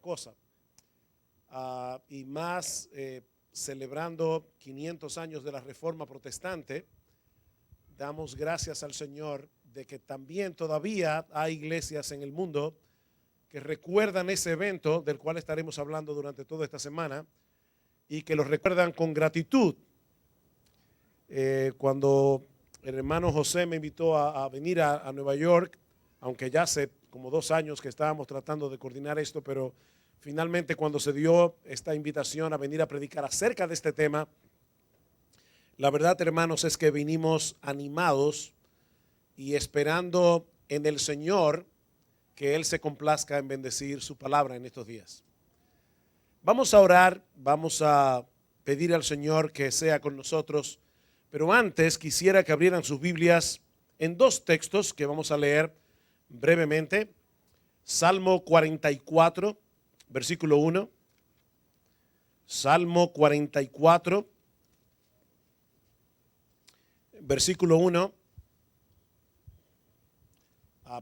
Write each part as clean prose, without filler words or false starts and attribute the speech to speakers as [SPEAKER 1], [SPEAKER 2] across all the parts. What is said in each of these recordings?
[SPEAKER 1] cosa. Y más celebrando 500 años de la Reforma Protestante, damos gracias al Señor de que también todavía hay iglesias en el mundo que recuerdan ese evento del cual estaremos hablando durante toda esta semana y que lo recuerdan con gratitud. Cuando el hermano José me invitó a venir a Nueva York, aunque ya hace como 2 años que estábamos tratando de coordinar esto, pero finalmente cuando se dio esta invitación a venir a predicar acerca de este tema, la verdad, hermanos, es que vinimos animados y esperando en el Señor que Él se complazca en bendecir su palabra en estos días. Vamos a orar, vamos a pedir al Señor que sea con nosotros, pero antes quisiera que abrieran sus Biblias en 2 textos que vamos a leer brevemente. Salmo 44, versículo 1. Salmo 44, versículo 1.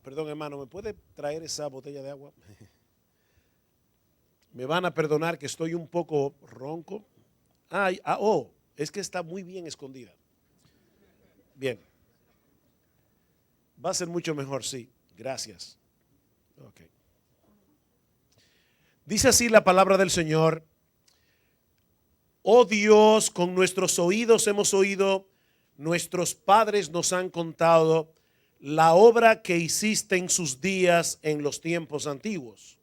[SPEAKER 1] Perdón, hermano, ¿me puede traer esa botella de agua? Me van a perdonar que estoy un poco ronco. Es que está muy bien escondida. Bien. Va a ser mucho mejor, sí. Gracias. Okay. Dice así la palabra del Señor. Oh Dios, con nuestros oídos hemos oído, nuestros padres nos han contado la obra que hiciste en sus días en los tiempos antiguos.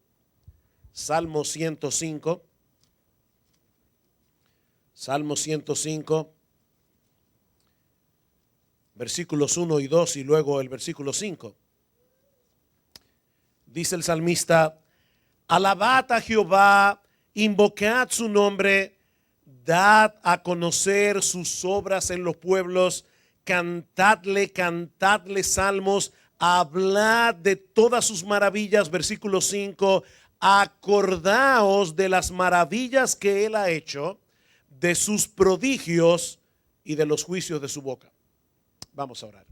[SPEAKER 1] Salmo 105. Salmo 105. Versículos 1 y 2 y luego el versículo 5. Dice el salmista: alabad a Jehová, invocad su nombre, dad a conocer sus obras en los pueblos, cantadle salmos, hablad de todas sus maravillas. Versículo 5, acordaos de las maravillas que él ha hecho, de sus prodigios y de los juicios de su boca. Vamos a orar.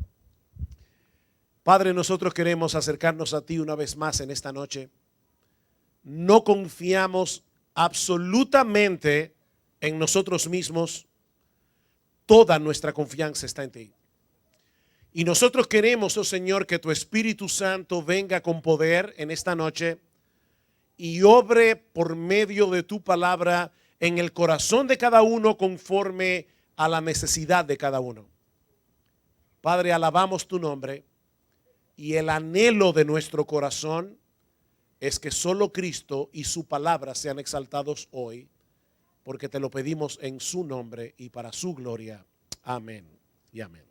[SPEAKER 1] Padre, nosotros queremos acercarnos a ti una vez más en esta noche. No confiamos absolutamente en nosotros mismos. Toda nuestra confianza está en ti. Y nosotros queremos, oh Señor, que tu Espíritu Santo venga con poder en esta noche y obre por medio de tu palabra en el corazón de cada uno conforme a la necesidad de cada uno. Padre, alabamos tu nombre y el anhelo de nuestro corazón es que solo Cristo y su palabra sean exaltados hoy, porque te lo pedimos en su nombre y para su gloria. Amén y amén.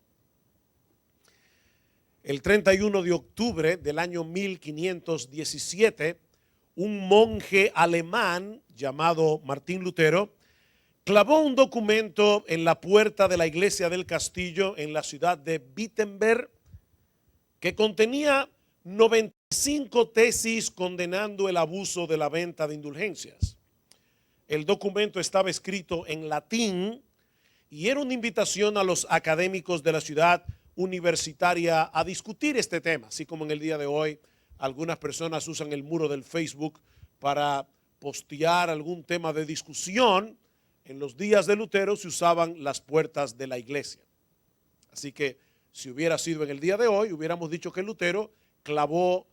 [SPEAKER 1] El 31 de octubre del año 1517, un monje alemán llamado Martín Lutero clavó un documento en la puerta de la iglesia del castillo en la ciudad de Wittenberg que contenía 95 tesis condenando el abuso de la venta de indulgencias. El documento estaba escrito en latín y era una invitación a los académicos de la ciudad universitaria a discutir este tema, así como en el día de hoy algunas personas usan el muro del Facebook para postear algún tema de discusión. En los días de Lutero se usaban las puertas de la iglesia. Así que si hubiera sido en el día de hoy, hubiéramos dicho que Lutero clavó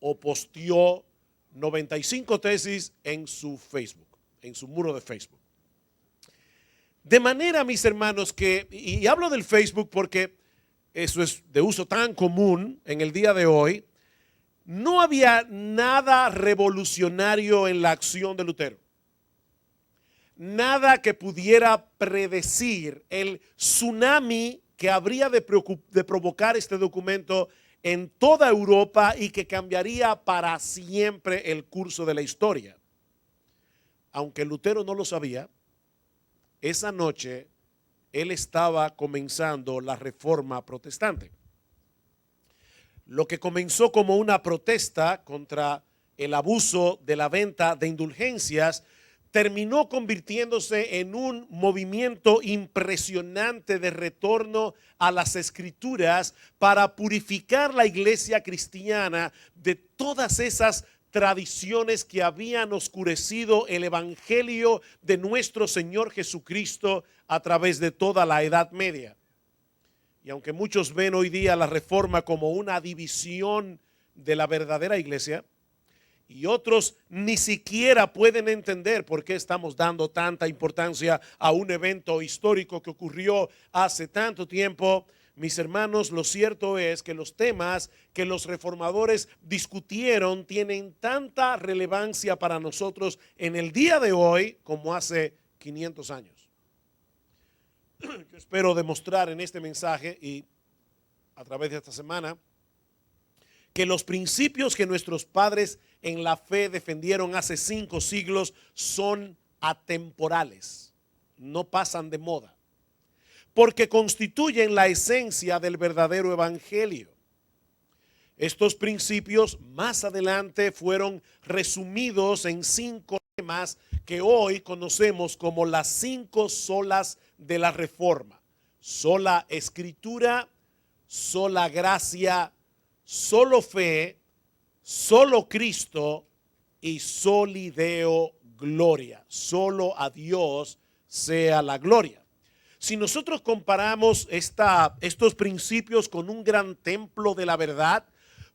[SPEAKER 1] o posteó 95 tesis en su Facebook, en su muro de Facebook. De manera, mis hermanos, que, y hablo del Facebook porque eso es de uso tan común en el día de hoy, no había nada revolucionario en la acción de Lutero. Nada que pudiera predecir el tsunami que habría de provocar este documento en toda Europa y que cambiaría para siempre el curso de la historia. Aunque Lutero no lo sabía, esa noche él estaba comenzando la Reforma Protestante. Lo que comenzó como una protesta contra el abuso de la venta de indulgencias terminó convirtiéndose en un movimiento impresionante de retorno a las Escrituras para purificar la iglesia cristiana de todas esas tradiciones que habían oscurecido el evangelio de nuestro Señor Jesucristo a través de toda la Edad Media. Y aunque muchos ven hoy día la reforma como una división de la verdadera iglesia, y otros ni siquiera pueden entender por qué estamos dando tanta importancia a un evento histórico que ocurrió hace tanto tiempo, mis hermanos, lo cierto es que los temas que los reformadores discutieron tienen tanta relevancia para nosotros en el día de hoy como hace 500 años. Yo espero demostrar en este mensaje y a través de esta semana que los principios que nuestros padres en la fe defendieron hace 5 siglos son atemporales, no pasan de moda, porque constituyen la esencia del verdadero evangelio. Estos principios más adelante fueron resumidos en 5 temas que hoy conocemos como las 5 solas de la Reforma: sola escritura, sola gracia, solo fe, solo Cristo y soli Deo gloria. Solo a Dios sea la gloria. Si nosotros comparamos estos principios con un gran templo de la verdad,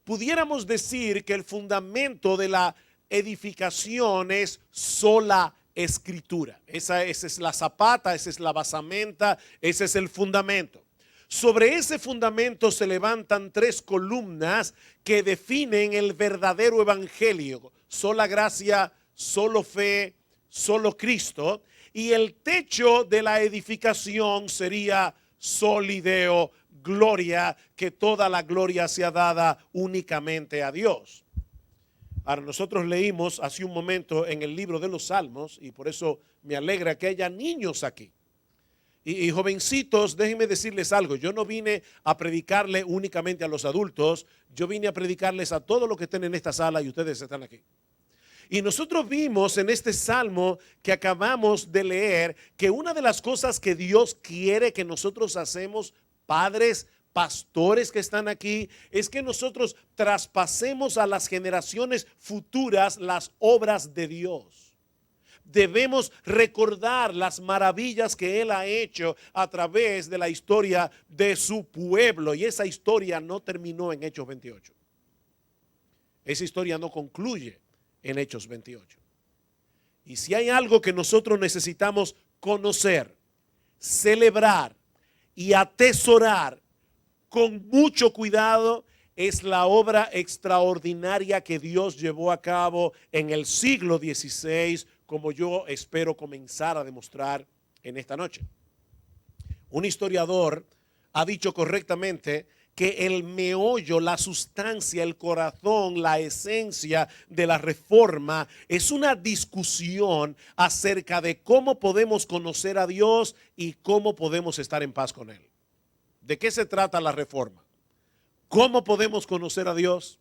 [SPEAKER 1] pudiéramos decir que el fundamento de la edificación es sola escritura. Esa es la zapata, esa es la basamenta, ese es el fundamento. Sobre ese fundamento se levantan 3 columnas que definen el verdadero evangelio: sola gracia, solo fe, solo Cristo. Y el techo de la edificación sería soli Deo gloria, que toda la gloria sea dada únicamente a Dios. Ahora, nosotros leímos hace un momento en el libro de los Salmos, y por eso me alegra que haya niños aquí. Y jovencitos, déjenme decirles algo: yo no vine a predicarle únicamente a los adultos, yo vine a predicarles a todos los que estén en esta sala, y ustedes están aquí. Y nosotros vimos en este salmo que acabamos de leer que una de las cosas que Dios quiere que nosotros hacemos, padres, pastores que están aquí, es que nosotros traspasemos a las generaciones futuras las obras de Dios. Debemos recordar las maravillas que Él ha hecho a través de la historia de su pueblo. Y esa historia no terminó en Hechos 28. Esa historia no concluye en Hechos 28. Y si hay algo que nosotros necesitamos conocer, celebrar y atesorar con mucho cuidado, es la obra extraordinaria que Dios llevó a cabo en el siglo XVI, como yo espero comenzar a demostrar en esta noche. Un historiador ha dicho correctamente que el meollo, la sustancia, el corazón, la esencia de la reforma es una discusión acerca de cómo podemos conocer a Dios y cómo podemos estar en paz con Él. ¿De qué se trata la reforma? ¿Cómo podemos conocer a Dios?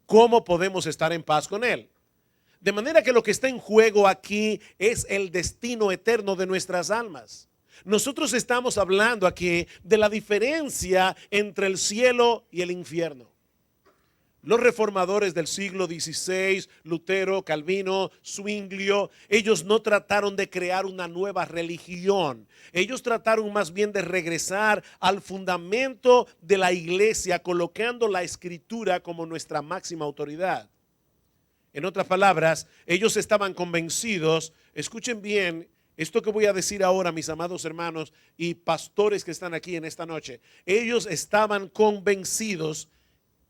[SPEAKER 1] ¿Cómo podemos estar en paz con Él? De manera que lo que está en juego aquí es el destino eterno de nuestras almas. Nosotros estamos hablando aquí de la diferencia entre el cielo y el infierno. Los reformadores del siglo XVI, Lutero, Calvino, Zwinglio, ellos no trataron de crear una nueva religión. Ellos trataron más bien de regresar al fundamento de la iglesia, colocando la escritura como nuestra máxima autoridad. En otras palabras, ellos estaban convencidos, escuchen bien esto que voy a decir ahora, mis amados hermanos y pastores que están aquí en esta noche. Ellos estaban convencidos,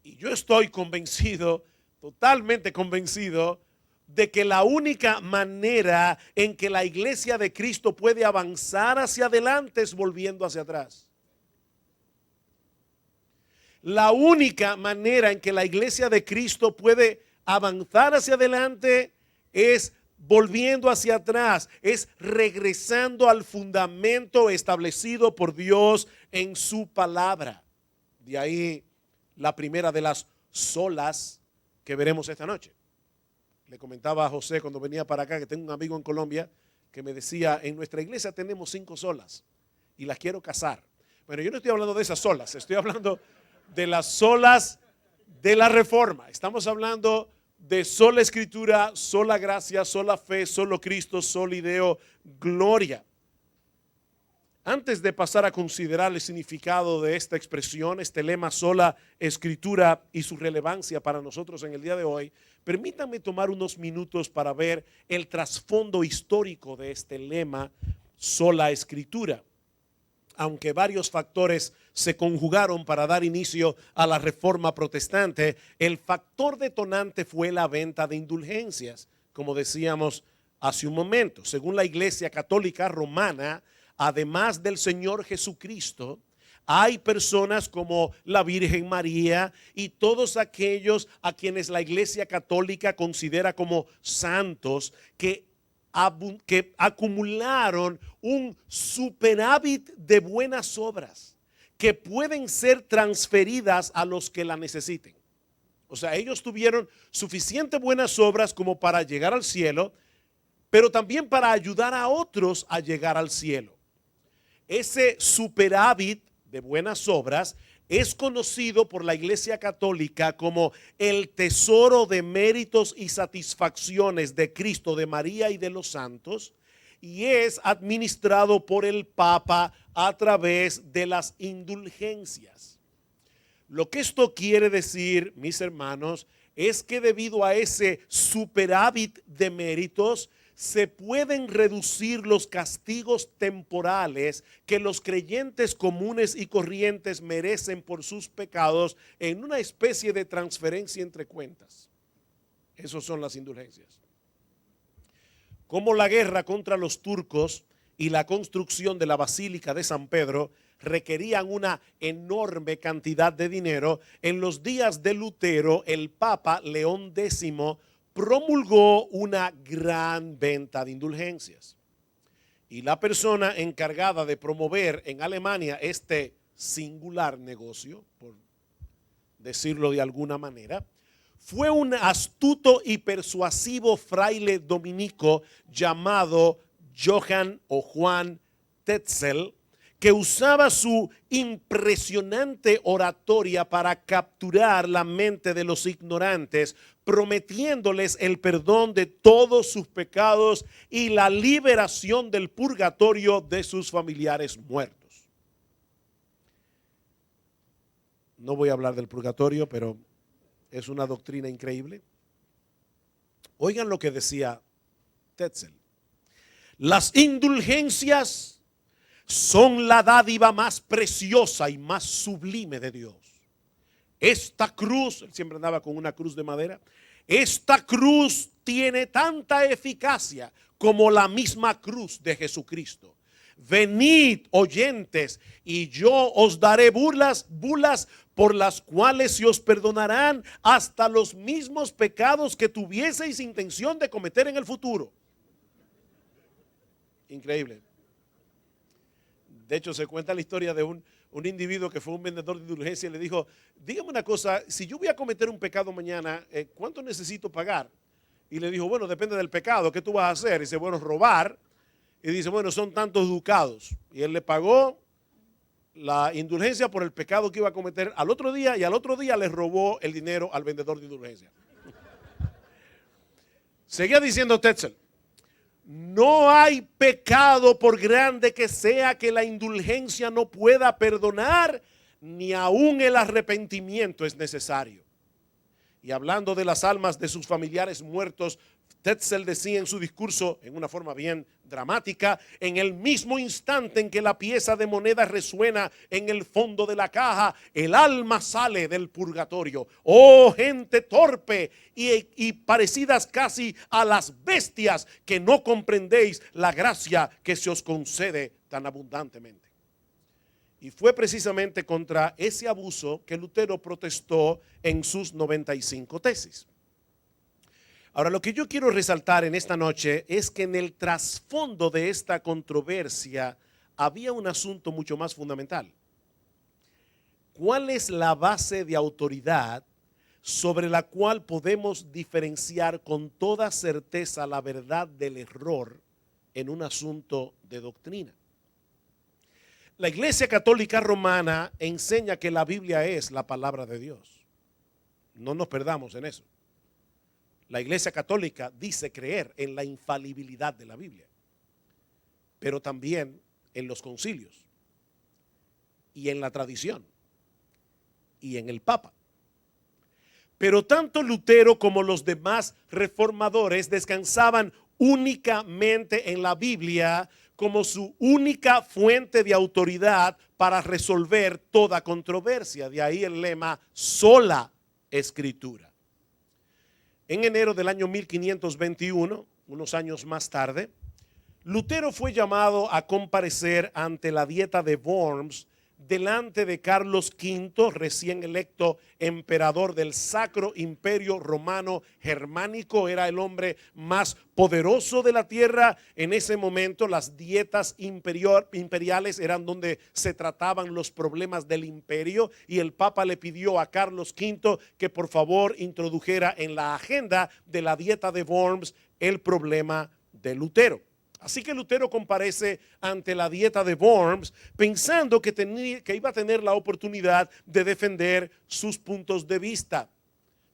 [SPEAKER 1] y yo estoy convencido, totalmente convencido, de que la única manera en que la iglesia de Cristo puede avanzar hacia adelante es volviendo hacia atrás. La única manera en que la iglesia de Cristo puede avanzar hacia adelante es volviendo hacia atrás, es regresando al fundamento establecido por Dios en su palabra. De ahí la primera de las solas que veremos esta noche. Le comentaba a José cuando venía para acá que tengo un amigo en Colombia que me decía: en nuestra iglesia tenemos 5 solas y las quiero casar. Bueno, yo no estoy hablando de esas solas, estoy hablando de las solas de la reforma. Estamos hablando de sola escritura, sola gracia, sola fe, solo Cristo, soli Deo, gloria. Antes de pasar a considerar el significado de esta expresión, este lema sola escritura y su relevancia para nosotros en el día de hoy, permítanme tomar unos minutos para ver el trasfondo histórico de este lema sola escritura. Aunque varios factores se conjugaron para dar inicio a la reforma protestante, el factor detonante fue la venta de indulgencias, como decíamos hace un momento. Según la Iglesia Católica Romana, además del Señor Jesucristo, hay personas como la Virgen María y todos aquellos a quienes la Iglesia Católica considera como santos que acumularon un superávit de buenas obras que pueden ser transferidas a los que la necesiten. O sea, ellos tuvieron suficientes buenas obras como para llegar al cielo, pero también para ayudar a otros a llegar al cielo. Ese superávit de buenas obras es conocido por la Iglesia Católica como el tesoro de méritos y satisfacciones de Cristo, de María y de los santos, y es administrado por el Papa a través de las indulgencias. Lo que esto quiere decir, mis hermanos, es que debido a ese superávit de méritos, se pueden reducir los castigos temporales que los creyentes comunes y corrientes merecen por sus pecados en una especie de transferencia entre cuentas. Esas son las indulgencias. Como la guerra contra los turcos y la construcción de la Basílica de San Pedro requerían una enorme cantidad de dinero, en los días de Lutero, el Papa León X promulgó una gran venta de indulgencias. Y la persona encargada de promover en Alemania este singular negocio, por decirlo de alguna manera, fue un astuto y persuasivo fraile dominico llamado Johann o Juan Tetzel, que usaba su impresionante oratoria para capturar la mente de los ignorantes, prometiéndoles el perdón de todos sus pecados y la liberación del purgatorio de sus familiares muertos. No voy a hablar del purgatorio, pero es una doctrina increíble. Oigan lo que decía Tetzel. Las indulgencias son la dádiva más preciosa y más sublime de Dios. Esta cruz, él siempre andaba con una cruz de madera, esta cruz tiene tanta eficacia como la misma cruz de Jesucristo. Venid, oyentes, y yo os daré bulas por las cuales se os perdonarán hasta los mismos pecados que tuvieseis intención de cometer en el futuro. Increíble. De hecho, se cuenta la historia de un individuo que fue un vendedor de indulgencia y le dijo, dígame una cosa, si yo voy a cometer un pecado mañana, ¿cuánto necesito pagar? Y le dijo, bueno, depende del pecado, ¿qué tú vas a hacer? Y dice, bueno, robar. Y dice, bueno, son tantos ducados. Y él le pagó la indulgencia por el pecado que iba a cometer al otro día, y al otro día le robó el dinero al vendedor de indulgencia. Seguía diciendo Tetzel, no hay pecado por grande que sea que la indulgencia no pueda perdonar, ni aún el arrepentimiento es necesario. Y hablando de las almas de sus familiares muertos, Tetzel decía en su discurso, en una forma bien dramática, en el mismo instante en que la pieza de moneda resuena en el fondo de la caja, el alma sale del purgatorio. Oh, gente torpe y parecidas casi a las bestias, que no comprendéis la gracia que se os concede tan abundantemente. Y fue precisamente contra ese abuso que Lutero protestó en sus 95 tesis. Ahora, lo que yo quiero resaltar en esta noche es que en el trasfondo de esta controversia había un asunto mucho más fundamental. ¿Cuál es la base de autoridad sobre la cual podemos diferenciar con toda certeza la verdad del error en un asunto de doctrina? La Iglesia Católica Romana enseña que la Biblia es la palabra de Dios. No nos perdamos en eso. La Iglesia Católica dice creer en la infalibilidad de la Biblia, pero también en los concilios y en la tradición y en el Papa. Pero tanto Lutero como los demás reformadores descansaban únicamente en la Biblia como su única fuente de autoridad para resolver toda controversia. De ahí el lema sola escritura. En enero del año 1521, unos años más tarde, Lutero fue llamado a comparecer ante la Dieta de Worms delante de Carlos V, recién electo emperador del Sacro Imperio Romano Germánico. Era el hombre más poderoso de la tierra. En ese momento las dietas imperiales eran donde se trataban los problemas del imperio, y el Papa le pidió a Carlos V que por favor introdujera en la agenda de la Dieta de Worms el problema de Lutero. Así que Lutero comparece ante la Dieta de Worms pensando que iba a tener la oportunidad de defender sus puntos de vista.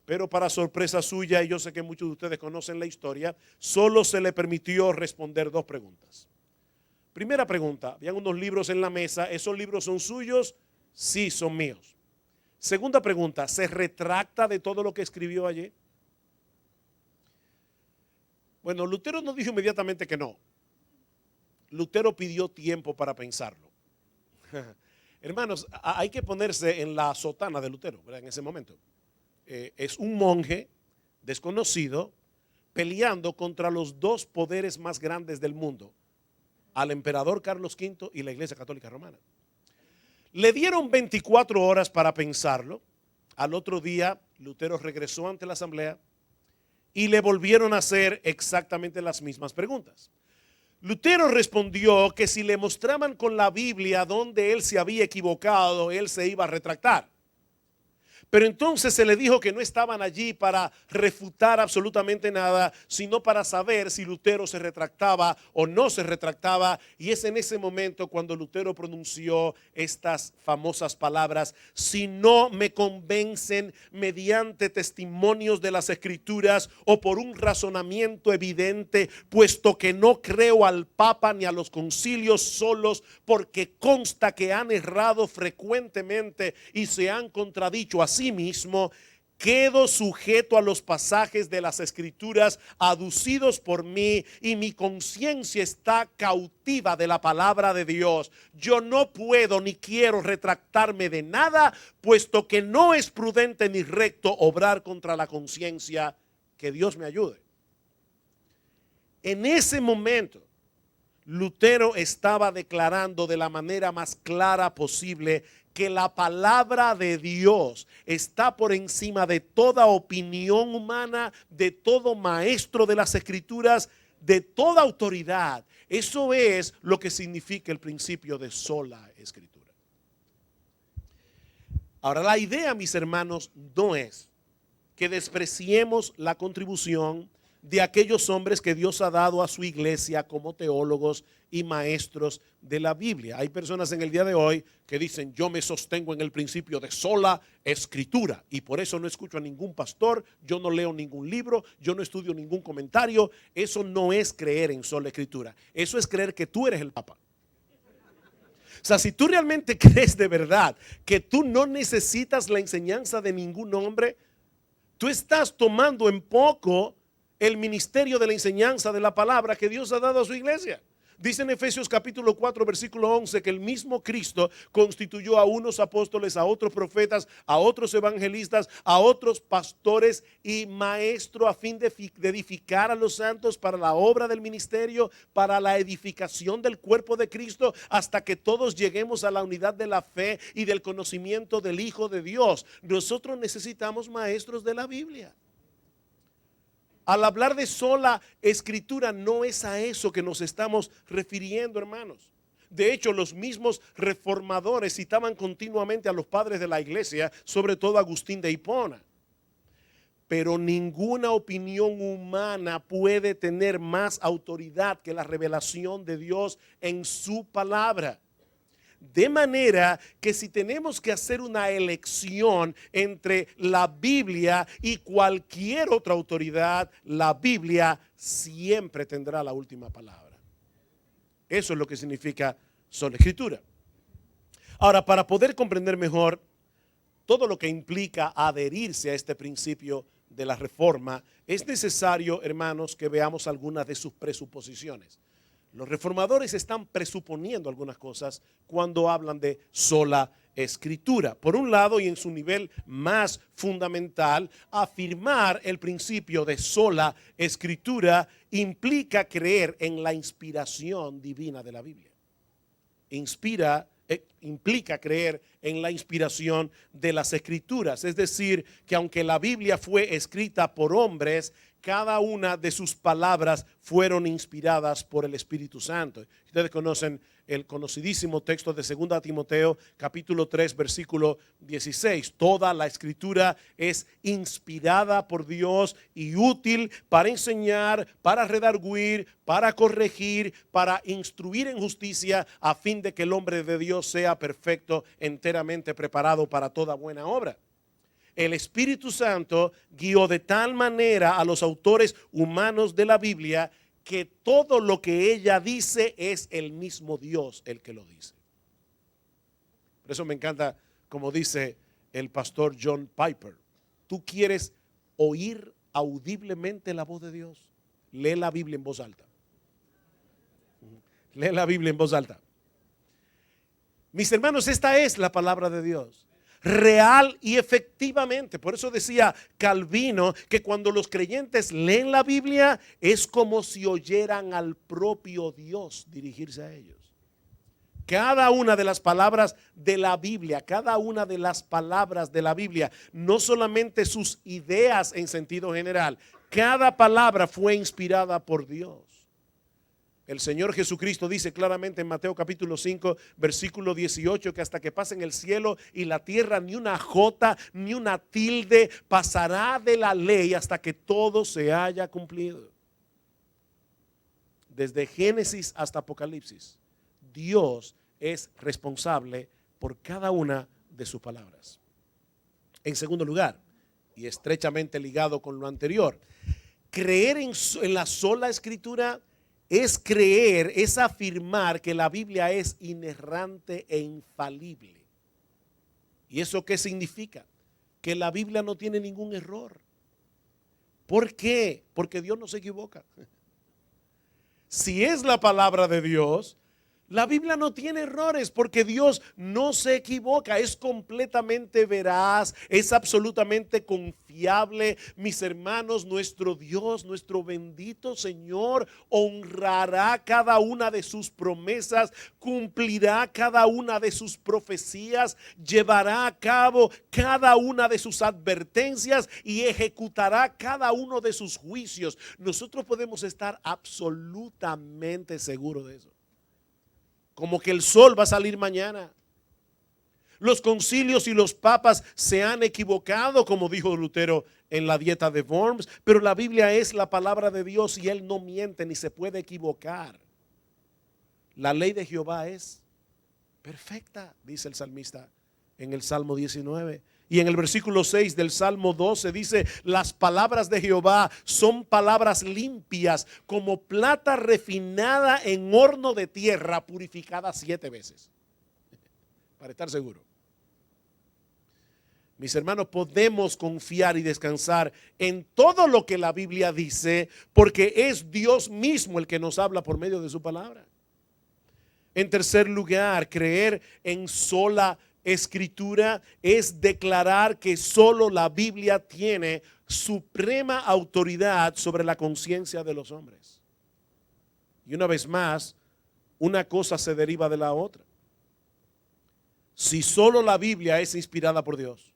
[SPEAKER 1] Pero para sorpresa suya, y yo sé que muchos de ustedes conocen la historia, solo se le permitió responder dos preguntas. Primera pregunta, habían unos libros en la mesa. ¿Esos libros son suyos? Sí, son míos. Segunda pregunta, ¿se retracta de todo lo que escribió allí? Bueno, Lutero no dijo inmediatamente que no. Lutero pidió tiempo para pensarlo. Hermanos, hay que ponerse en la sotana de Lutero, ¿verdad? En ese momento. Es un monje desconocido peleando contra los dos poderes más grandes del mundo, al emperador Carlos V y la Iglesia Católica Romana. Le dieron 24 horas para pensarlo. Al otro día, Lutero regresó ante la asamblea y le volvieron a hacer exactamente las mismas preguntas. Lutero respondió que si le mostraban con la Biblia donde él se había equivocado, él se iba a retractar. Pero entonces se le dijo que no estaban allí para refutar absolutamente nada, sino para saber si Lutero se retractaba o no se retractaba. Y es en ese momento cuando Lutero pronunció estas famosas palabras: si no me convencen mediante testimonios de las Escrituras o por un razonamiento evidente, puesto que no creo al Papa ni a los concilios solos, porque consta que han errado frecuentemente y se han contradicho a sí mismo, quedo sujeto a los pasajes de las Escrituras aducidos por mí, y mi conciencia está cautiva de la palabra de Dios. Yo no puedo ni quiero retractarme de nada, puesto que no es prudente ni recto obrar contra la conciencia. Que Dios me ayude. En ese momento, Lutero estaba declarando de la manera más clara posible que la palabra de Dios está por encima de toda opinión humana, de todo maestro de las Escrituras, de toda autoridad. Eso es lo que significa el principio de sola escritura. Ahora, la idea, mis hermanos, no es que despreciemos la contribución de aquellos hombres que Dios ha dado a su iglesia como teólogos y maestros de la Biblia. Hay personas en el día de hoy que dicen: yo me sostengo en el principio de sola escritura, y por eso no escucho a ningún pastor, yo no leo ningún libro, yo no estudio ningún comentario. Eso no es creer en sola escritura, eso es creer que tú eres el Papa. O sea, si tú realmente crees de verdad que tú no necesitas la enseñanza de ningún hombre, tú estás tomando en poco el ministerio de la enseñanza de la palabra que Dios ha dado a su iglesia. Dice en Efesios capítulo 4 versículo 11 que el mismo Cristo constituyó a unos apóstoles, a otros profetas, a otros evangelistas, a otros pastores y maestros, a fin de edificar a los santos para la obra del ministerio, para la edificación del cuerpo de Cristo, hasta que todos lleguemos a la unidad de la fe y del conocimiento del Hijo de Dios. Nosotros necesitamos maestros de la Biblia. Al hablar de sola escritura, no es a eso que nos estamos refiriendo, hermanos. De hecho, los mismos reformadores citaban continuamente a los padres de la iglesia, sobre todo Agustín de Hipona. Pero ninguna opinión humana puede tener más autoridad que la revelación de Dios en su palabra. De manera que si tenemos que hacer una elección entre la Biblia y cualquier otra autoridad, la Biblia siempre tendrá la última palabra. Eso es lo que significa sola escritura. Ahora, para poder comprender mejor todo lo que implica adherirse a este principio de la reforma, es necesario, hermanos, que veamos algunas de sus presuposiciones. Los reformadores están presuponiendo algunas cosas cuando hablan de sola escritura. Por un lado, y en su nivel más fundamental, afirmar el principio de sola escritura implica creer en la inspiración divina de la Biblia. Implica creer en la inspiración de las escrituras. Es decir, que aunque la Biblia fue escrita por hombres, cada una de sus palabras fueron inspiradas por el Espíritu Santo. Ustedes conocen el conocidísimo texto de 2 Timoteo, capítulo 3, versículo 16. Toda la escritura es inspirada por Dios y útil para enseñar, para redarguir, para corregir, para instruir en justicia, a fin de que el hombre de Dios sea perfecto, enteramente preparado para toda buena obra. El Espíritu Santo guió de tal manera a los autores humanos de la Biblia que todo lo que ella dice es el mismo Dios el que lo dice. Por eso me encanta como dice el pastor John Piper: ¿tú quieres oír audiblemente la voz de Dios? Lee la Biblia en voz alta. Lee la Biblia en voz alta. Mis hermanos, esta es la palabra de Dios. Real y efectivamente. Por eso decía Calvino que cuando los creyentes leen la Biblia es como si oyeran al propio Dios dirigirse a ellos. Cada una de las palabras de la Biblia, no solamente sus ideas en sentido general, cada palabra fue inspirada por Dios. El Señor Jesucristo dice claramente en Mateo capítulo 5, versículo 18, que hasta que pasen el cielo y la tierra, ni una jota, ni una tilde pasará de la ley hasta que todo se haya cumplido. Desde Génesis hasta Apocalipsis, Dios es responsable por cada una de sus palabras. En segundo lugar, y estrechamente ligado con lo anterior, creer en la sola escritura es creer, es afirmar que la Biblia es inerrante e infalible. ¿Y eso qué significa? Que la Biblia no tiene ningún error. ¿Por qué? Porque Dios no se equivoca. Si es la palabra de Dios, la Biblia no tiene errores porque Dios no se equivoca, es completamente veraz, es absolutamente confiable. Mis hermanos, nuestro Dios, nuestro bendito Señor, honrará cada una de sus promesas, cumplirá cada una de sus profecías, llevará a cabo cada una de sus advertencias y ejecutará cada uno de sus juicios. Nosotros podemos estar absolutamente seguros de eso. Como que el sol va a salir mañana. Los concilios y los papas se han equivocado, como dijo Lutero en la Dieta de Worms, pero la Biblia es la palabra de Dios y Él no miente ni se puede equivocar. La ley de Jehová es perfecta, dice el salmista en el Salmo 19. Y en el versículo 6 del Salmo 12 dice: las palabras de Jehová son palabras limpias, como plata refinada en horno de tierra, purificada 7 veces. Para estar seguro. Mis hermanos, podemos confiar y descansar en todo lo que la Biblia dice, porque es Dios mismo el que nos habla por medio de su palabra. En tercer lugar, creer en sola escritura es declarar que solo la Biblia tiene suprema autoridad sobre la conciencia de los hombres. Y una vez más, una cosa se deriva de la otra. Si solo la Biblia es inspirada por Dios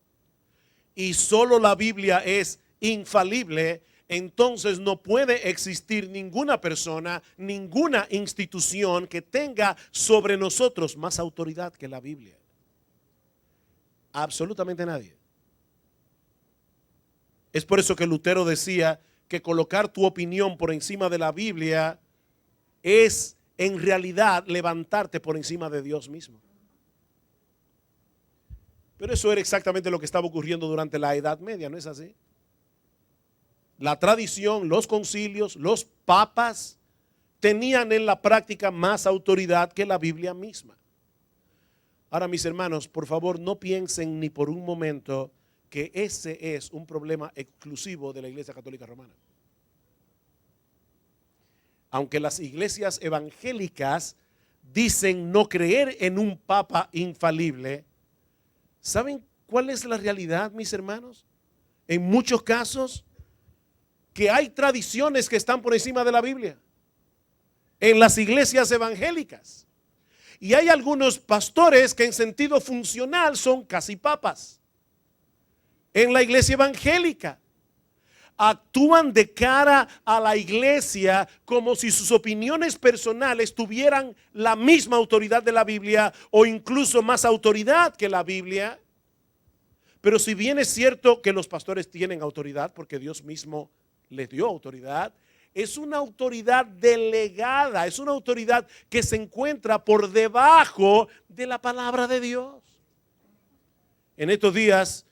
[SPEAKER 1] y solo la Biblia es infalible, entonces no puede existir ninguna persona, ninguna institución que tenga sobre nosotros más autoridad que la Biblia. Absolutamente nadie. Es por eso que Lutero decía que colocar tu opinión por encima de la Biblia es en realidad levantarte por encima de Dios mismo. Pero eso era exactamente lo que estaba ocurriendo durante la Edad Media, ¿no es así? La tradición, los concilios, los papas tenían en la práctica más autoridad que la Biblia misma. Ahora, mis hermanos, por favor, no piensen ni por un momento que ese es un problema exclusivo de la Iglesia Católica Romana. Aunque las iglesias evangélicas dicen no creer en un papa infalible, ¿saben cuál es la realidad, mis hermanos? En muchos casos, que hay tradiciones que están por encima de la Biblia en las iglesias evangélicas. Y hay algunos pastores que en sentido funcional son casi papas. En la iglesia evangélica actúan de cara a la iglesia como si sus opiniones personales tuvieran la misma autoridad de la Biblia o incluso más autoridad que la Biblia. Pero si bien es cierto que los pastores tienen autoridad porque Dios mismo les dio autoridad, es una autoridad delegada, es una autoridad que se encuentra por debajo de la palabra de Dios. En estos días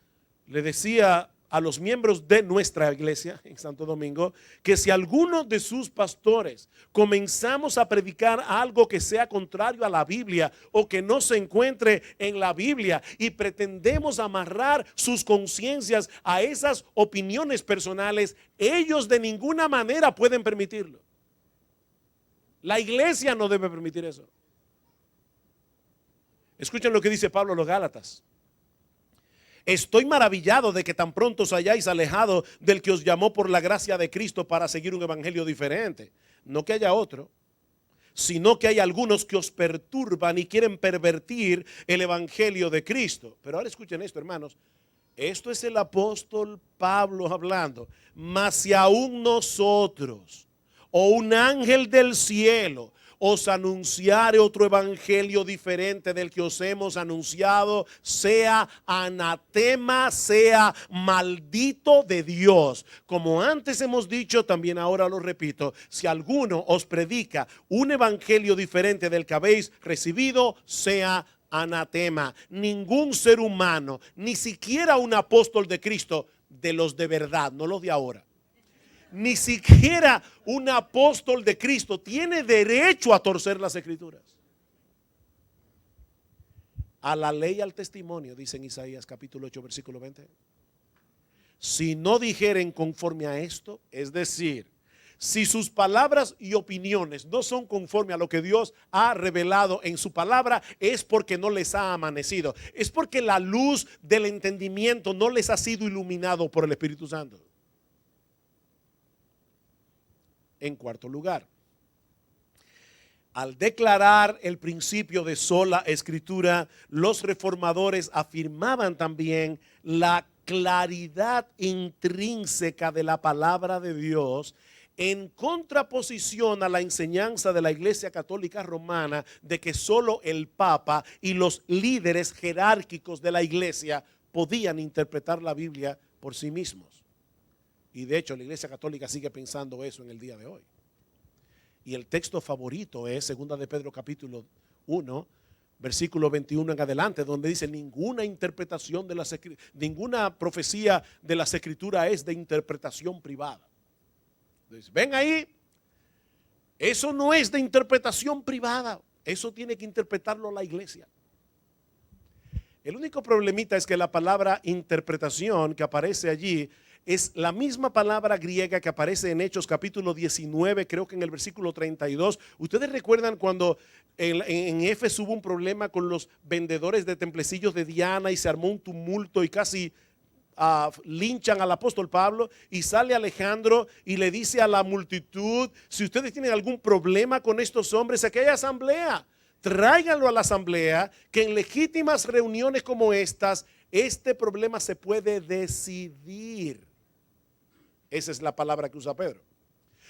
[SPEAKER 1] le decía a los miembros de nuestra iglesia en Santo Domingo que si alguno de sus pastores comenzamos a predicar algo que sea contrario a la Biblia o que no se encuentre en la Biblia y pretendemos amarrar sus conciencias a esas opiniones personales, ellos de ninguna manera pueden permitirlo. La iglesia no debe permitir eso. Escuchen lo que dice Pablo a los Gálatas. Estoy maravillado de que tan pronto os hayáis alejado del que os llamó por la gracia de Cristo para seguir un evangelio diferente. No que haya otro, sino que hay algunos que os perturban y quieren pervertir el evangelio de Cristo. Pero ahora escuchen esto, hermanos. Esto es el apóstol Pablo hablando. Mas si aún nosotros o un ángel del cielo os anunciare otro evangelio diferente del que os hemos anunciado, sea anatema, sea maldito de Dios. Como antes hemos dicho, también ahora lo repito, si alguno os predica un evangelio diferente del que habéis recibido, sea anatema. Ningún ser humano, ni siquiera un apóstol de Cristo, de los de verdad, no los de ahora, ni siquiera un apóstol de Cristo tiene derecho a torcer las escrituras. A la ley y al testimonio, dice en Isaías capítulo 8 versículo 20. Si no dijeren conforme a esto, es decir, si sus palabras y opiniones no son conforme a lo que Dios ha revelado en su palabra, es porque no les ha amanecido. Es porque la luz del entendimiento no les ha sido iluminado por el Espíritu Santo. En cuarto lugar, al declarar el principio de sola escritura, los reformadores afirmaban también la claridad intrínseca de la palabra de Dios en contraposición a la enseñanza de la Iglesia Católica Romana de que solo el Papa y los líderes jerárquicos de la Iglesia podían interpretar la Biblia por sí mismos. Y de hecho la Iglesia Católica sigue pensando eso en el día de hoy. Y el texto favorito es 2 de Pedro capítulo 1, versículo 21 en adelante, donde dice ninguna interpretación de ninguna profecía de las escrituras es de interpretación privada. Entonces, ven ahí, eso no es de interpretación privada, eso tiene que interpretarlo la iglesia. El único problemita es que la palabra interpretación que aparece allí es la misma palabra griega que aparece en Hechos capítulo 19, creo que en el versículo 32. Ustedes recuerdan cuando en Éfeso hubo un problema con los vendedores de templecillos de Diana y se armó un tumulto y casi linchan al apóstol Pablo, y sale Alejandro y le dice a la multitud: si ustedes tienen algún problema con estos hombres, aquí hay asamblea, tráiganlo a la asamblea, que en legítimas reuniones como estas, este problema se puede decidir. Esa es la palabra que usa Pedro.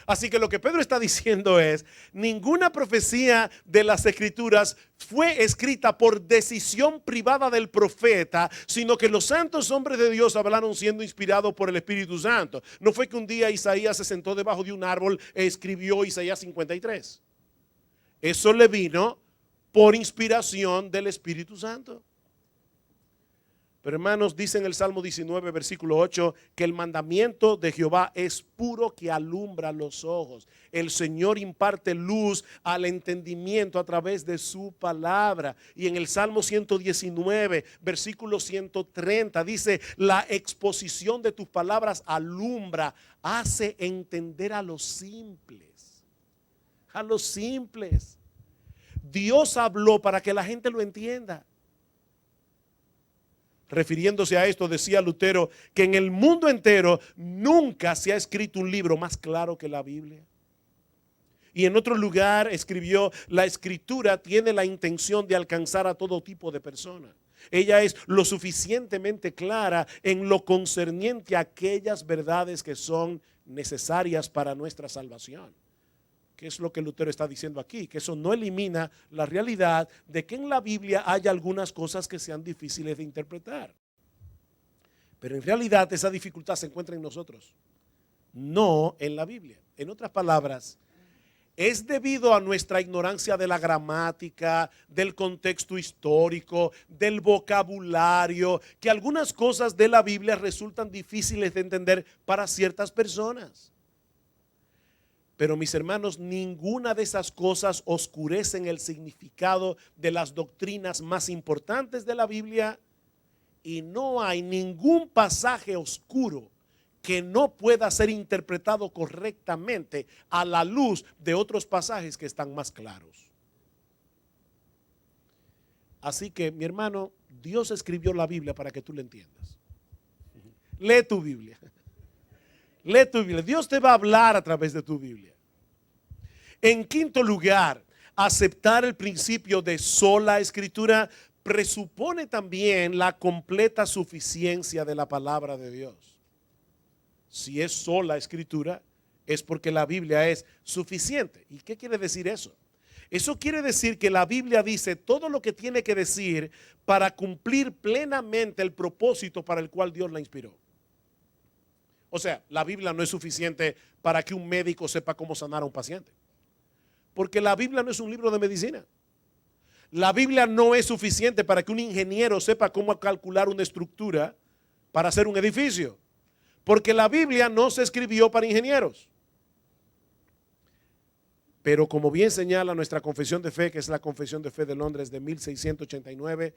[SPEAKER 1] Así que lo que Pedro está diciendo es: ninguna profecía de las escrituras fue escrita por decisión privada del profeta, sino que los santos hombres de Dios hablaron siendo inspirados por el Espíritu Santo. No fue que un día Isaías se sentó debajo de un árbol e escribió Isaías 53. Eso le vino por inspiración del Espíritu Santo. Pero hermanos, dice en el Salmo 19, versículo 8, que el mandamiento de Jehová es puro que alumbra los ojos. El Señor imparte luz al entendimiento a través de su palabra. Y en el Salmo 119, versículo 130, dice, la exposición de tus palabras alumbra, hace entender a los simples. A los simples. Dios habló para que la gente lo entienda. Refiriéndose a esto, decía Lutero que en el mundo entero nunca se ha escrito un libro más claro que la Biblia. Y en otro lugar escribió, la escritura tiene la intención de alcanzar a todo tipo de personas. Ella es lo suficientemente clara en lo concerniente a aquellas verdades que son necesarias para nuestra salvación. ¿Qué es lo que Lutero está diciendo aquí? Que eso no elimina la realidad de que en la Biblia hay algunas cosas que sean difíciles de interpretar. Pero en realidad esa dificultad se encuentra en nosotros, no en la Biblia. En otras palabras, es debido a nuestra ignorancia de la gramática, del contexto histórico, del vocabulario, que algunas cosas de la Biblia resultan difíciles de entender para ciertas personas. Pero mis hermanos, ninguna de esas cosas oscurecen el significado de las doctrinas más importantes de la Biblia, y no hay ningún pasaje oscuro que no pueda ser interpretado correctamente a la luz de otros pasajes que están más claros. Así que, mi hermano, Dios escribió la Biblia para que tú la entiendas. Lee tu Biblia. Lee tu Biblia. Dios te va a hablar a través de tu Biblia. En quinto lugar, aceptar el principio de sola escritura presupone también la completa suficiencia de la palabra de Dios. Si es sola escritura, es porque la Biblia es suficiente. ¿Y qué quiere decir eso? Eso quiere decir que la Biblia dice todo lo que tiene que decir para cumplir plenamente el propósito para el cual Dios la inspiró. O sea, la Biblia no es suficiente para que un médico sepa cómo sanar a un paciente. Porque la Biblia no es un libro de medicina. La Biblia no es suficiente para que un ingeniero sepa cómo calcular una estructura para hacer un edificio. Porque la Biblia no se escribió para ingenieros. Pero como bien señala nuestra confesión de fe, que es la Confesión de Fe de Londres de 1689,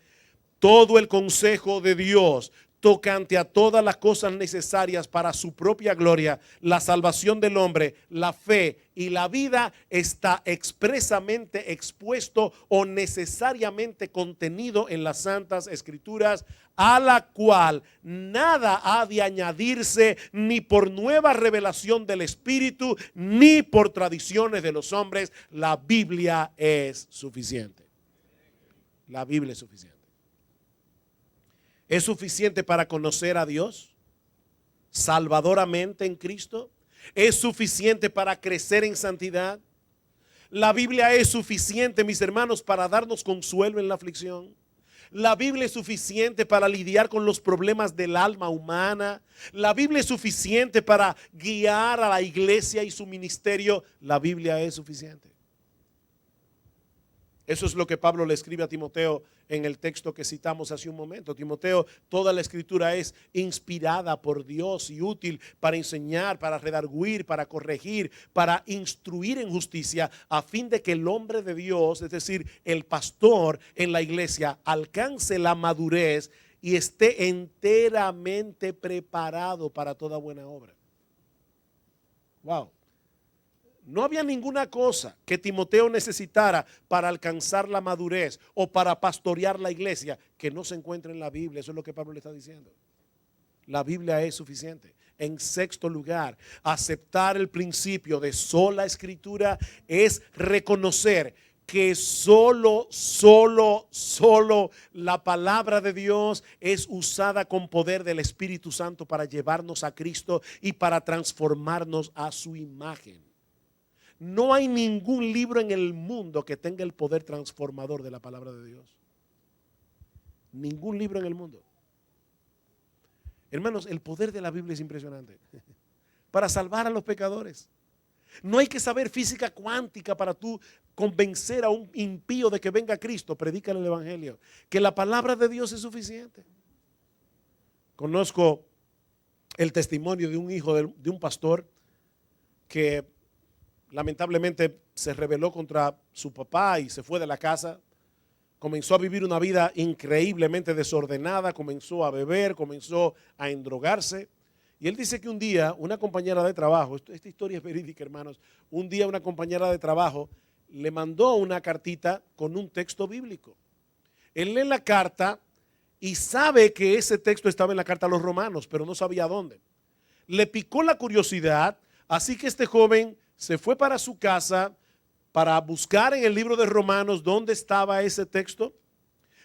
[SPEAKER 1] todo el consejo de Dios tocante a todas las cosas necesarias para su propia gloria, la salvación del hombre, la fe y la vida, está expresamente expuesto o necesariamente contenido en las Santas Escrituras, a la cual nada ha de añadirse ni por nueva revelación del Espíritu, ni por tradiciones de los hombres. La Biblia es suficiente. La Biblia es suficiente. ¿Es suficiente para conocer a Dios salvadoramente en Cristo? ¿Es suficiente para crecer en santidad? La Biblia es suficiente, mis hermanos, para darnos consuelo en la aflicción. La Biblia es suficiente para lidiar con los problemas del alma humana. La Biblia es suficiente para guiar a la iglesia y su ministerio. La Biblia es suficiente. Eso es lo que Pablo le escribe a Timoteo en el texto que citamos hace un momento. Timoteo, toda la escritura es inspirada por Dios y útil para enseñar, para redarguir, para corregir, para instruir en justicia, a fin de que el hombre de Dios, es decir, el pastor en la iglesia, alcance la madurez y esté enteramente preparado para toda buena obra. Wow. No había ninguna cosa que Timoteo necesitara para alcanzar la madurez o para pastorear la iglesia que no se encuentre en la Biblia. Eso es lo que Pablo le está diciendo. La Biblia es suficiente. En sexto lugar, aceptar el principio de sola escritura es reconocer que solo la palabra de Dios es usada con poder del Espíritu Santo para llevarnos a Cristo y para transformarnos a su imagen. No hay ningún libro en el mundo que tenga el poder transformador de la palabra de Dios. Ningún libro en el mundo. Hermanos, el poder de la Biblia es impresionante para salvar a los pecadores. No hay que saber física cuántica para tú convencer a un impío de que venga a Cristo. Predícale el evangelio. Que la palabra de Dios es suficiente. Conozco el testimonio de un hijo de un pastor que lamentablemente se rebeló contra su papá y se fue de la casa. Comenzó a vivir una vida increíblemente desordenada, comenzó a beber, comenzó a endrogarse. Y él dice que un día una compañera de trabajo, esta historia es verídica, hermanos, un día una compañera de trabajo le mandó una cartita con un texto bíblico. Él lee la carta y sabe que ese texto estaba en la carta a los romanos, pero no sabía dónde. Le picó la curiosidad, así que este joven se fue para su casa para buscar en el libro de Romanos dónde estaba ese texto,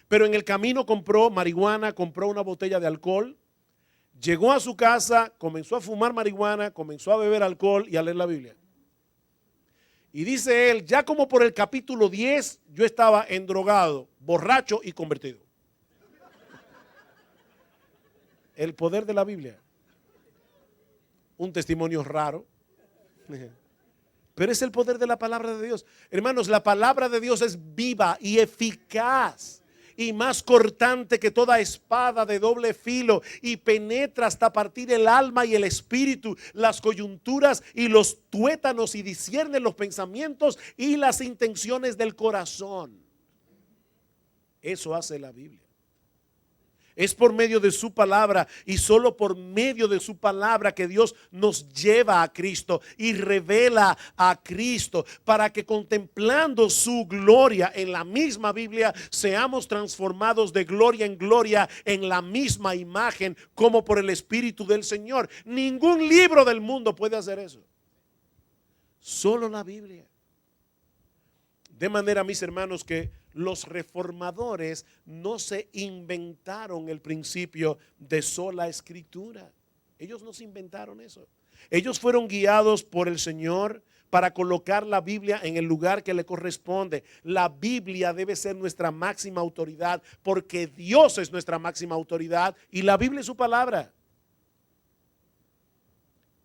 [SPEAKER 1] pero en el camino compró marihuana, compró una botella de alcohol, llegó a su casa, comenzó a fumar marihuana, comenzó a beber alcohol y a leer la Biblia. Y dice él, ya como por el capítulo 10 yo estaba endrogado, borracho y convertido. El poder de la Biblia. Un testimonio raro. Pero es el poder de la palabra de Dios. Hermanos, la palabra de Dios es viva y eficaz y más cortante que toda espada de doble filo y penetra hasta partir el alma y el espíritu, las coyunturas y los tuétanos y discierne los pensamientos y las intenciones del corazón. Eso hace la Biblia. Es por medio de su palabra y solo por medio de su palabra que Dios nos lleva a Cristo y revela a Cristo para que contemplando su gloria en la misma Biblia seamos transformados de gloria en gloria en la misma imagen como por el Espíritu del Señor. Ningún libro del mundo puede hacer eso. Solo la Biblia. De manera, mis hermanos, que los reformadores no se inventaron el principio de sola escritura. Ellos no se inventaron eso. Ellos fueron guiados por el Señor para colocar la Biblia en el lugar que le corresponde. La Biblia debe ser nuestra máxima autoridad porque Dios es nuestra máxima autoridad y la Biblia es su palabra.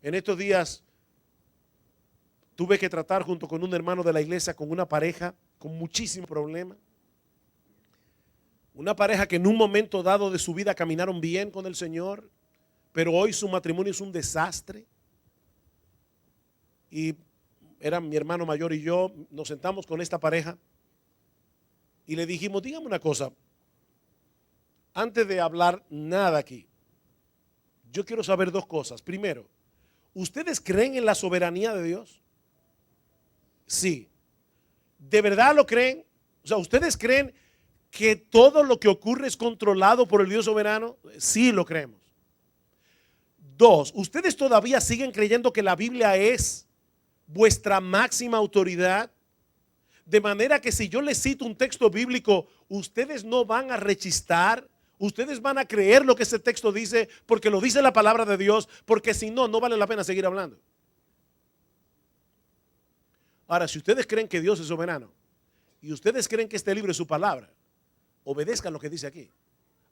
[SPEAKER 1] En estos días tuve que tratar junto con un hermano de la iglesia con una pareja con muchísimos problemas. Una pareja que en un momento dado de su vida caminaron bien con el Señor, pero hoy su matrimonio es un desastre. Y era mi hermano mayor y yo, nos sentamos con esta pareja y le dijimos, dígame una cosa, antes de hablar nada aquí, yo quiero saber dos cosas. Primero, ¿ustedes creen en la soberanía de Dios? Sí. ¿De verdad lo creen? O sea, ¿ustedes creen que todo lo que ocurre es controlado por el Dios soberano? Sí, lo creemos. Dos, ¿ustedes todavía siguen creyendo que la Biblia es vuestra máxima autoridad? De manera que si yo les cito un texto bíblico, ustedes no van a rechistar, ustedes van a creer lo que ese texto dice porque lo dice la palabra de Dios, porque si no, no vale la pena seguir hablando. Ahora, si ustedes creen que Dios es soberano y ustedes creen que este libro es su palabra, obedezcan lo que dice aquí,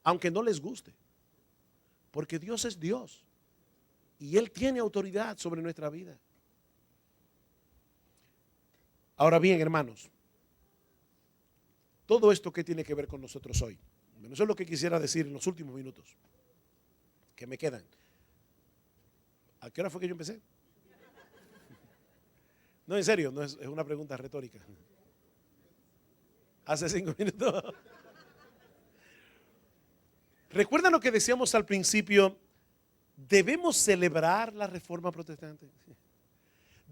[SPEAKER 1] aunque no les guste, porque Dios es Dios y Él tiene autoridad sobre nuestra vida. Ahora bien, hermanos, todo esto que tiene que ver con nosotros hoy, eso es lo que quisiera decir en los últimos minutos que me quedan. ¿A qué hora fue que yo empecé? No, en serio, no es una pregunta retórica. Hace 5 minutos. ¿Recuerdan lo que decíamos al principio? Debemos celebrar la reforma protestante.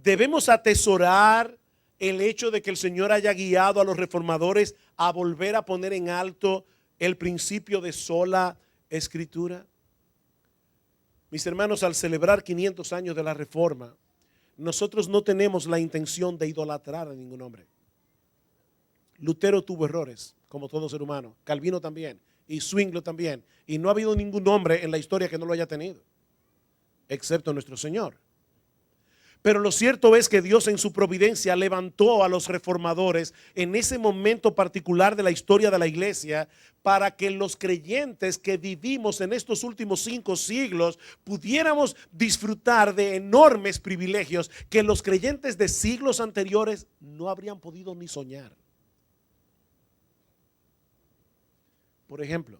[SPEAKER 1] Debemos atesorar el hecho de que el Señor haya guiado a los reformadores a volver a poner en alto el principio de sola escritura. Mis hermanos, al celebrar 500 años de la reforma, nosotros no tenemos la intención de idolatrar a ningún hombre. Lutero tuvo errores, como todo ser humano. Calvino también. Y Zwinglio también. Y no ha habido ningún hombre en la historia que no lo haya tenido, excepto nuestro Señor. Pero lo cierto es que Dios en su providencia levantó a los reformadores en ese momento particular de la historia de la iglesia para que los creyentes que vivimos en estos últimos 5 siglos pudiéramos disfrutar de enormes privilegios que los creyentes de siglos anteriores no habrían podido ni soñar. Por ejemplo,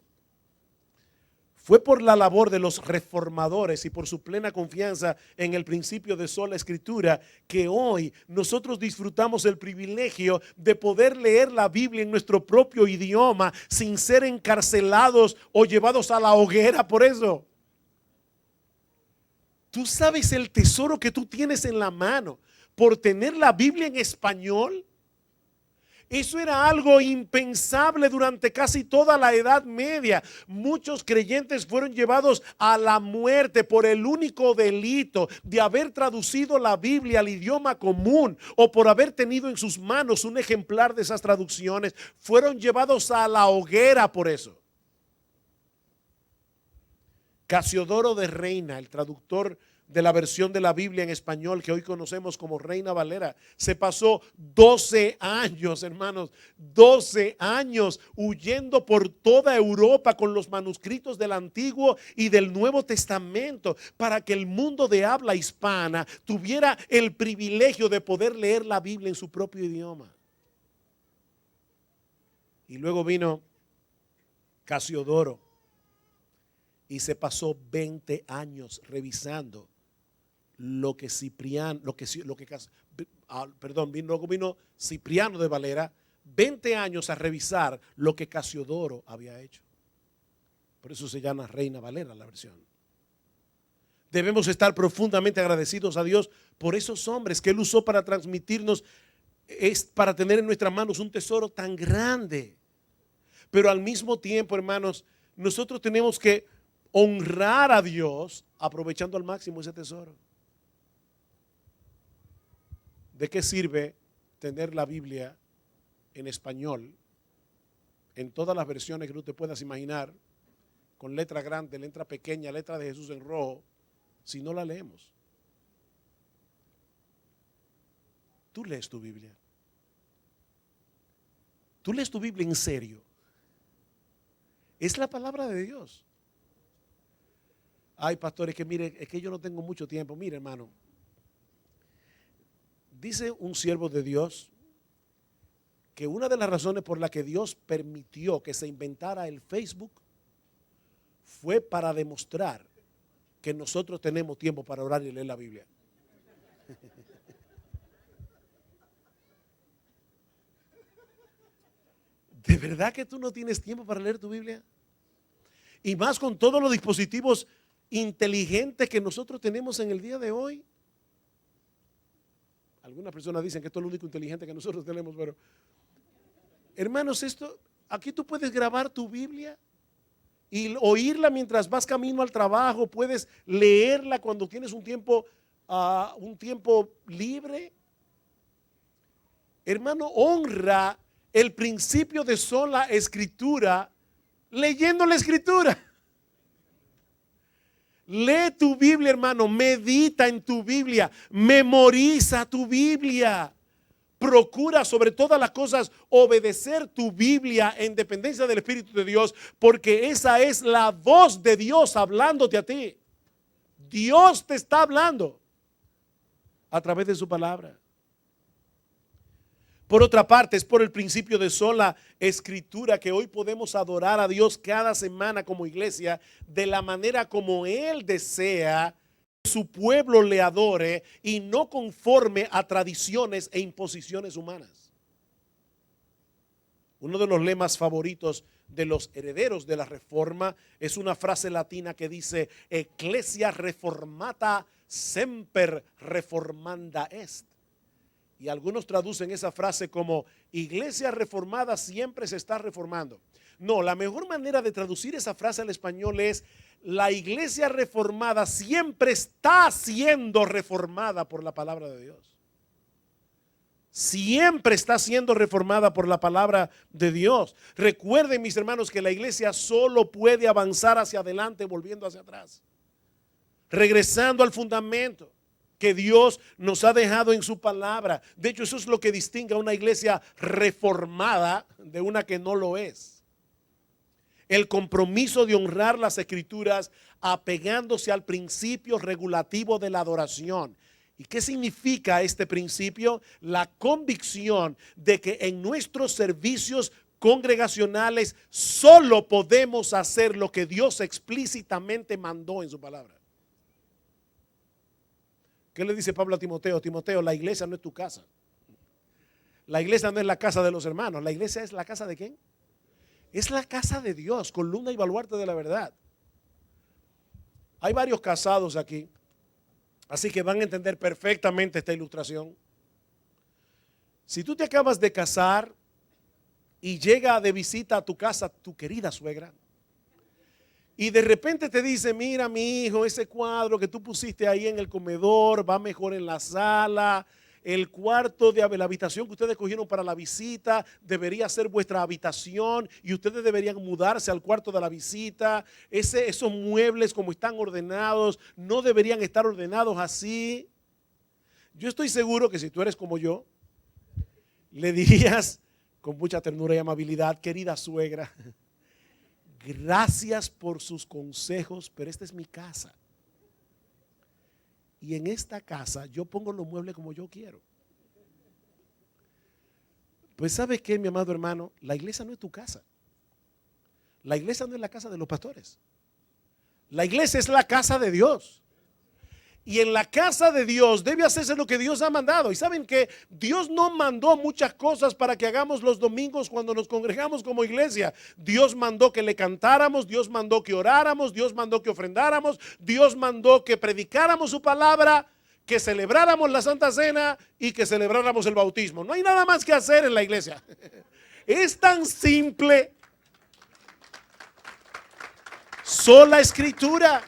[SPEAKER 1] Fue por la labor de los reformadores y por su plena confianza en el principio de sola escritura que hoy nosotros disfrutamos el privilegio de poder leer la Biblia en nuestro propio idioma sin ser encarcelados o llevados a la hoguera por eso. Tú sabes el tesoro que tú tienes en la mano por tener la Biblia en español. Eso era algo impensable durante casi toda la Edad Media. Muchos creyentes fueron llevados a la muerte por el único delito de haber traducido la Biblia al idioma común o por haber tenido en sus manos un ejemplar de esas traducciones. Fueron llevados a la hoguera por eso. Casiodoro de Reina, el traductor de la versión de la Biblia en español que hoy conocemos como Reina Valera, se pasó 12 años, hermanos, 12 años huyendo por toda Europa con los manuscritos del Antiguo y del Nuevo Testamento para que el mundo de habla hispana tuviera el privilegio de poder leer la Biblia en su propio idioma. Y luego vino Casiodoro y se pasó 20 años revisando luego vino Cipriano de Valera, 20 años a revisar lo que Casiodoro había hecho. Por eso se llama Reina Valera la versión. Debemos estar profundamente agradecidos a Dios por esos hombres que Él usó para transmitirnos, para tener en nuestras manos un tesoro tan grande. Pero al mismo tiempo, hermanos, nosotros tenemos que honrar a Dios aprovechando al máximo ese tesoro. ¿De qué sirve tener la Biblia en español, en todas las versiones que tú te puedas imaginar, con letra grande, letra pequeña, letra de Jesús en rojo, si no la leemos? Tú lees tu Biblia. Tú lees tu Biblia en serio. Es la palabra de Dios. Ay, pastor, es que yo no tengo mucho tiempo. Mire, hermano, dice un siervo de Dios que una de las razones por las que Dios permitió que se inventara el Facebook fue para demostrar que nosotros tenemos tiempo para orar y leer la Biblia. ¿De verdad que tú no tienes tiempo para leer tu Biblia? Y más con todos los dispositivos inteligentes que nosotros tenemos en el día de hoy. Algunas personas dicen que esto es lo único inteligente que nosotros tenemos, pero hermanos, aquí tú puedes grabar tu Biblia y oírla mientras vas camino al trabajo, puedes leerla cuando tienes un tiempo libre. Hermano, honra el principio de sola escritura leyendo la escritura. Lee tu Biblia, hermano, medita en tu Biblia, memoriza tu Biblia. Procura sobre todas las cosas obedecer tu Biblia en dependencia del Espíritu de Dios, porque esa es la voz de Dios hablándote a ti. Dios te está hablando a través de su palabra. Por otra parte, es por el principio de sola escritura que hoy podemos adorar a Dios cada semana como iglesia de la manera como Él desea que su pueblo le adore y no conforme a tradiciones e imposiciones humanas. Uno de los lemas favoritos de los herederos de la Reforma es una frase latina que dice: Ecclesia reformata semper reformanda est. Y algunos traducen esa frase como iglesia reformada siempre se está reformando. No, la mejor manera de traducir esa frase al español es: la iglesia reformada siempre está siendo reformada por la palabra de Dios. Siempre está siendo reformada por la palabra de Dios. Recuerden, mis hermanos, que la iglesia solo puede avanzar hacia adelante volviendo hacia atrás, regresando al fundamento que Dios nos ha dejado en su palabra. De hecho, eso es lo que distingue a una iglesia reformada de una que no lo es. El compromiso de honrar las escrituras apegándose al principio regulativo de la adoración. ¿Y qué significa este principio? La convicción de que en nuestros servicios congregacionales, solo podemos hacer lo que Dios explícitamente mandó en su palabra. ¿Qué le dice Pablo a Timoteo? Timoteo, la iglesia no es tu casa. La iglesia no es la casa de los hermanos. La iglesia es la casa de ¿quién? Es la casa de Dios, columna y baluarte de la verdad. Hay varios casados aquí, así que van a entender perfectamente esta ilustración. Si tú te acabas de casar y llega de visita a tu casa tu querida suegra, y de repente te dice, mira mi hijo, ese cuadro que tú pusiste ahí en el comedor va mejor en la sala. El cuarto de la habitación que ustedes cogieron para la visita debería ser vuestra habitación y ustedes deberían mudarse al cuarto de la visita. Esos muebles como están ordenados no deberían estar ordenados así. Yo estoy seguro que si tú eres como yo, le dirías con mucha ternura y amabilidad, querida suegra, gracias por sus consejos, pero esta es mi casa. Y en esta casa yo pongo los muebles como yo quiero. Pues ¿sabes qué, mi amado hermano? La iglesia no es tu casa. La iglesia no es la casa de los pastores. La iglesia es la casa de Dios. Y en la casa de Dios debe hacerse lo que Dios ha mandado. Y saben que Dios no mandó muchas cosas para que hagamos los domingos cuando nos congregamos como iglesia. Dios mandó que le cantáramos, Dios mandó que oráramos, Dios mandó que ofrendáramos, Dios mandó que predicáramos su palabra, que celebráramos la Santa Cena y que celebráramos el bautismo. No hay nada más que hacer en la iglesia. Es tan simple. Sola escritura.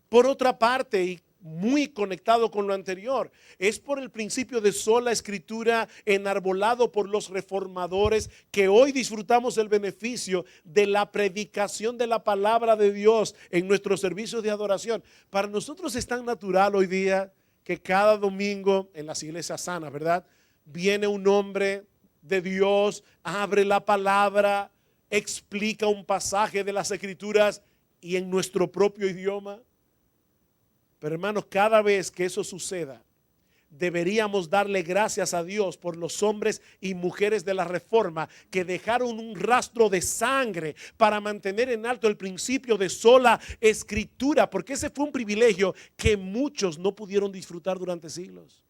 [SPEAKER 1] Por otra parte, y muy conectado con lo anterior, es por el principio de sola escritura enarbolado por los reformadores que hoy disfrutamos el beneficio de la predicación de la palabra de Dios en nuestros servicios de adoración. Para nosotros es tan natural hoy día que cada domingo en las iglesias sanas, ¿verdad? Viene un hombre de Dios, abre la palabra, explica un pasaje de las escrituras y en nuestro propio idioma. Pero hermanos, cada vez que eso suceda, deberíamos darle gracias a Dios por los hombres y mujeres de la Reforma que dejaron un rastro de sangre para mantener en alto el principio de sola escritura, porque ese fue un privilegio que muchos no pudieron disfrutar durante siglos.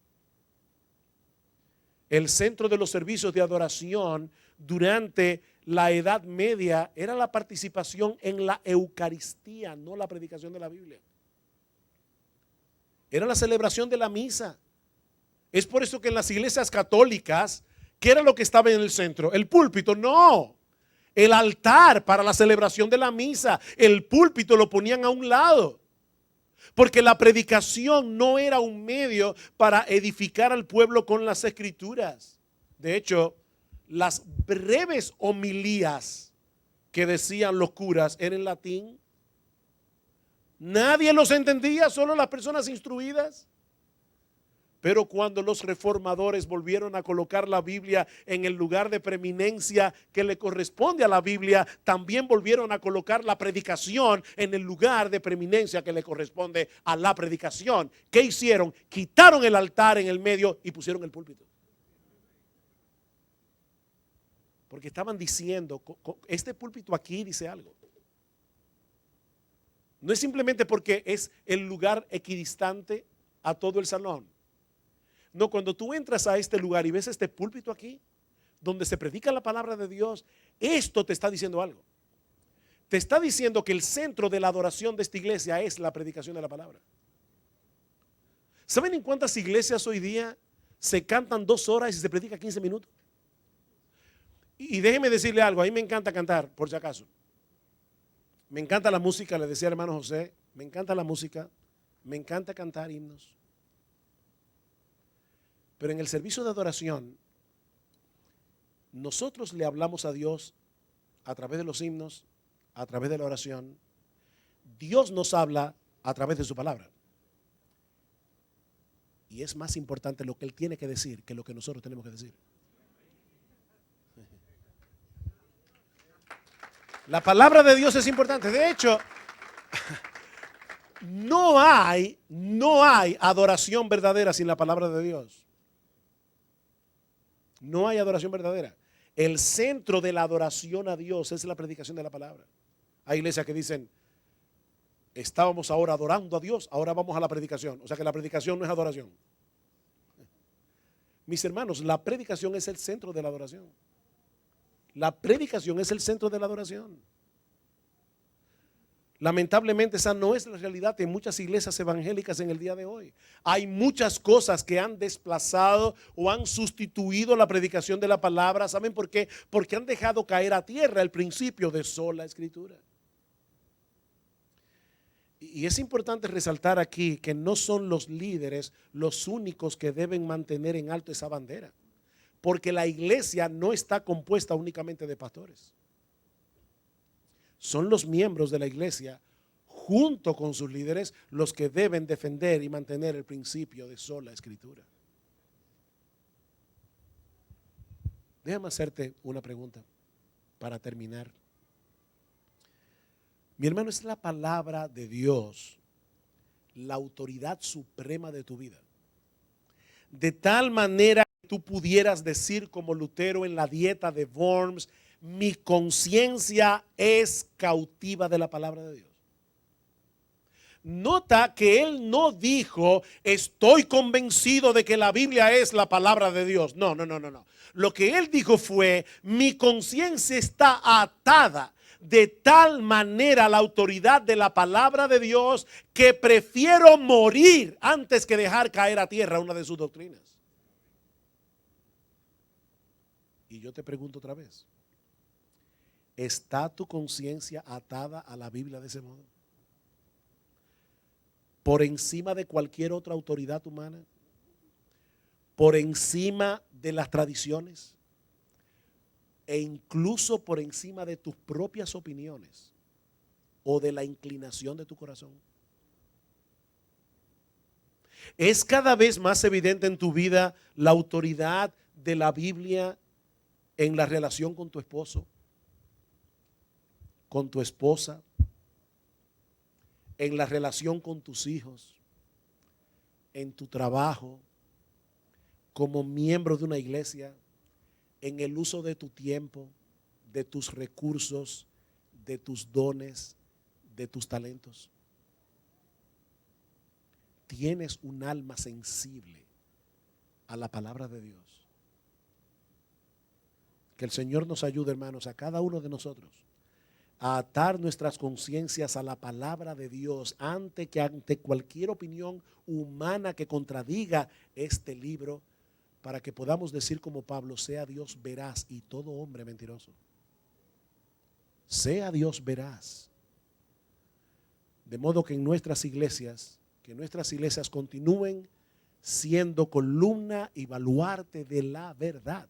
[SPEAKER 1] El centro de los servicios de adoración durante la Edad Media era la participación en la Eucaristía, no la predicación de la Biblia. Era la celebración de la misa. Es por eso que en las iglesias católicas, ¿qué era lo que estaba en el centro? El púlpito, no. El altar para la celebración de la misa. El púlpito lo ponían a un lado. Porque la predicación no era un medio para edificar al pueblo con las escrituras. De hecho, las breves homilías que decían los curas eran en latín. Nadie los entendía, solo las personas instruidas. Pero cuando los reformadores volvieron a colocar la Biblia en el lugar de preeminencia que le corresponde a la Biblia, también volvieron a colocar la predicación en el lugar de preeminencia que le corresponde a la predicación. ¿Qué hicieron? Quitaron el altar en el medio y pusieron el púlpito. Porque estaban diciendo, este púlpito aquí dice algo. No es simplemente porque es el lugar equidistante a todo el salón. No, cuando tú entras a este lugar y ves este púlpito aquí, donde se predica la palabra de Dios, esto te está diciendo algo. Te está diciendo que el centro de la adoración de esta iglesia es la predicación de la palabra. ¿Saben en cuántas iglesias hoy día se cantan 2 horas y se predica 15 minutos? Y déjeme decirle algo, a mí me encanta cantar, por si acaso. Me encanta la música, le decía al hermano José, me encanta la música, me encanta cantar himnos. Pero en el servicio de adoración, nosotros le hablamos a Dios a través de los himnos, a través de la oración. Dios nos habla a través de su palabra. Y es más importante lo que Él tiene que decir que lo que nosotros tenemos que decir. La palabra de Dios es importante. De hecho, no hay adoración verdadera sin la palabra de Dios. No hay adoración verdadera. El centro de la adoración a Dios es la predicación de la palabra. Hay iglesias que dicen, estábamos ahora adorando a Dios, ahora vamos a la predicación. O sea que la predicación no es adoración. Mis hermanos, la predicación es el centro de la adoración. La predicación es el centro de la adoración. Lamentablemente esa no es la realidad en muchas iglesias evangélicas en el día de hoy. Hay muchas cosas que han desplazado o han sustituido la predicación de la palabra. ¿Saben por qué? Porque han dejado caer a tierra el principio de sola escritura. Y es importante resaltar aquí que no son los líderes los únicos que deben mantener en alto esa bandera. Porque la iglesia no está compuesta únicamente de pastores. Son los miembros de la iglesia, junto con sus líderes, los que deben defender y mantener el principio de sola escritura. Déjame hacerte una pregunta para terminar. Mi hermano, es la palabra de Dios la autoridad suprema de tu vida. De tal manera que tú pudieras decir como Lutero en la dieta de Worms, mi conciencia es cautiva de la palabra de Dios. Nota que él no dijo, estoy convencido de que la Biblia es la palabra de Dios. No. Lo que él dijo fue, mi conciencia está atada de tal manera a la autoridad de la palabra de Dios que prefiero morir antes que dejar caer a tierra una de sus doctrinas. Y yo te pregunto otra vez, ¿está tu conciencia atada a la Biblia de ese modo? Por encima de cualquier otra autoridad humana, por encima de las tradiciones e incluso por encima de tus propias opiniones o de la inclinación de tu corazón. Es cada vez más evidente en tu vida la autoridad de la Biblia en la relación con tu esposo, con tu esposa, en la relación con tus hijos, en tu trabajo, como miembro de una iglesia, en el uso de tu tiempo, de tus recursos, de tus dones, de tus talentos. Tienes un alma sensible a la palabra de Dios. Que el Señor nos ayude, hermanos, a cada uno de nosotros a atar nuestras conciencias a la palabra de Dios ante cualquier opinión humana que contradiga este libro, para que podamos decir como Pablo, sea Dios veraz y todo hombre mentiroso. Sea Dios veraz. De modo que en nuestras iglesias, que nuestras iglesias continúen siendo columna y baluarte de la verdad,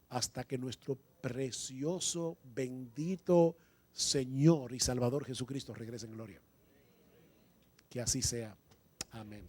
[SPEAKER 1] hasta que nuestro precioso, bendito Señor y Salvador Jesucristo regrese en gloria. Que así sea. Amén.